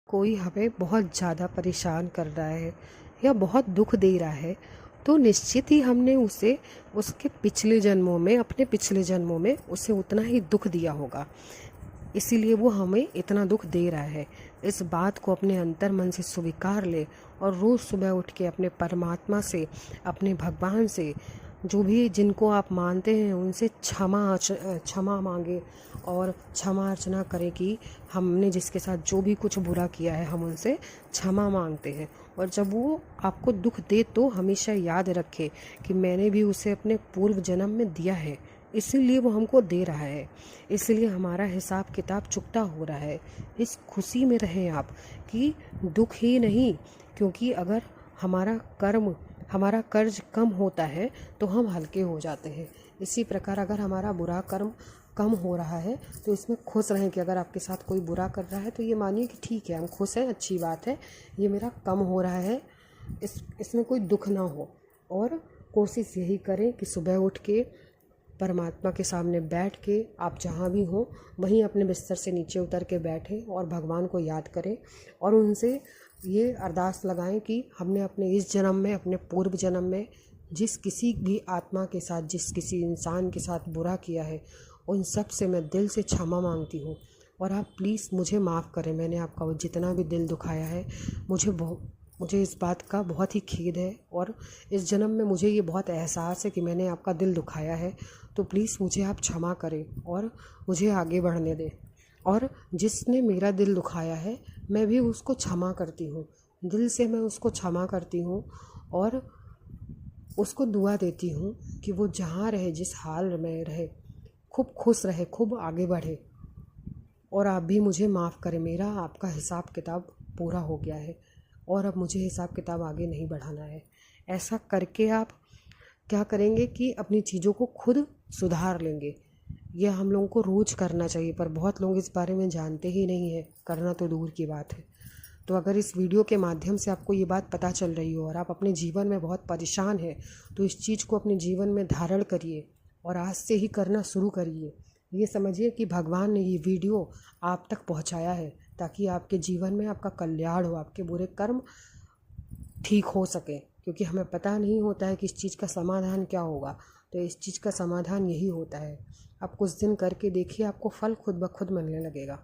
कोई हमें बहुत ज़्यादा परेशान कर रहा है या बहुत दुख दे रहा है, तो निश्चित ही हमने उसे उसके पिछले जन्मों में, अपने पिछले जन्मों में उसे उतना ही दुख दिया होगा, इसीलिए वो हमें इतना दुख दे रहा है। इस बात को अपने अंतर मन से स्वीकार ले और रोज़ सुबह उठ के अपने परमात्मा से, अपने भगवान से, जो भी जिनको आप मानते हैं उनसे क्षमा मांगे और क्षमा अर्चना करें कि हमने जिसके साथ जो भी कुछ बुरा किया है हम उनसे क्षमा मांगते हैं। और जब वो आपको दुख दे तो हमेशा याद रखे कि मैंने भी उसे अपने पूर्व जन्म में दिया है, इसीलिए वो हमको दे रहा है, इसलिए हमारा हिसाब किताब चुकता हो रहा है। इस खुशी में रहें आप कि दुख ही नहीं, क्योंकि अगर हमारा कर्ज कम होता है तो हम हल्के हो जाते हैं। इसी प्रकार अगर हमारा बुरा कर्म कम हो रहा है तो इसमें खुश रहें कि अगर आपके साथ कोई बुरा कर रहा है तो ये मानिए कि ठीक है, हम खुश हैं, अच्छी बात है, ये मेरा कम हो रहा है, इसमें कोई दुख ना हो। और कोशिश यही करें कि सुबह उठ के परमात्मा के सामने बैठ के आप जहाँ भी हों वहीं अपने बिस्तर से नीचे उतर के बैठें और भगवान को याद करें और उनसे ये अरदास लगाएं कि हमने अपने इस जन्म में, अपने पूर्व जन्म में जिस किसी भी आत्मा के साथ, जिस किसी इंसान के साथ बुरा किया है, उन सब से मैं दिल से क्षमा मांगती हूँ और आप प्लीज़ मुझे माफ़ करें। मैंने आपका वो जितना भी दिल दुखाया है, मुझे इस बात का बहुत ही खेद है और इस जन्म में मुझे ये बहुत एहसास है कि मैंने आपका दिल दुखाया है। तो प्लीज़ मुझे आप क्षमा करें और मुझे आगे बढ़ने दें। और जिसने मेरा दिल दुखाया है मैं भी उसको क्षमा करती हूँ, दिल से मैं उसको क्षमा करती हूँ और उसको दुआ देती हूँ कि वो जहाँ रहे, जिस हाल में रहे, खूब खुश रहे, खूब आगे बढ़े। और आप भी मुझे माफ़ करें, मेरा आपका हिसाब किताब पूरा हो गया है और अब मुझे हिसाब किताब आगे नहीं बढ़ाना है। ऐसा करके आप क्या करेंगे कि अपनी चीज़ों को खुद सुधार लेंगे। यह हम लोगों को रोज़ करना चाहिए, पर बहुत लोग इस बारे में जानते ही नहीं है, करना तो दूर की बात है। तो अगर इस वीडियो के माध्यम से आपको ये बात पता चल रही हो और आप अपने जीवन में बहुत परेशान हैं, तो इस चीज़ को अपने जीवन में धारण करिए और आज से ही करना शुरू करिए। ये समझिए कि भगवान ने ये वीडियो आप तक पहुंचाया है ताकि आपके जीवन में आपका कल्याण हो, आपके बुरे कर्म ठीक हो सके, क्योंकि हमें पता नहीं होता है कि इस चीज़ का समाधान क्या होगा। तो इस चीज़ का समाधान यही होता है। आप कुछ दिन करके देखिए, आपको फल खुद ब खुद मिलने लगेगा।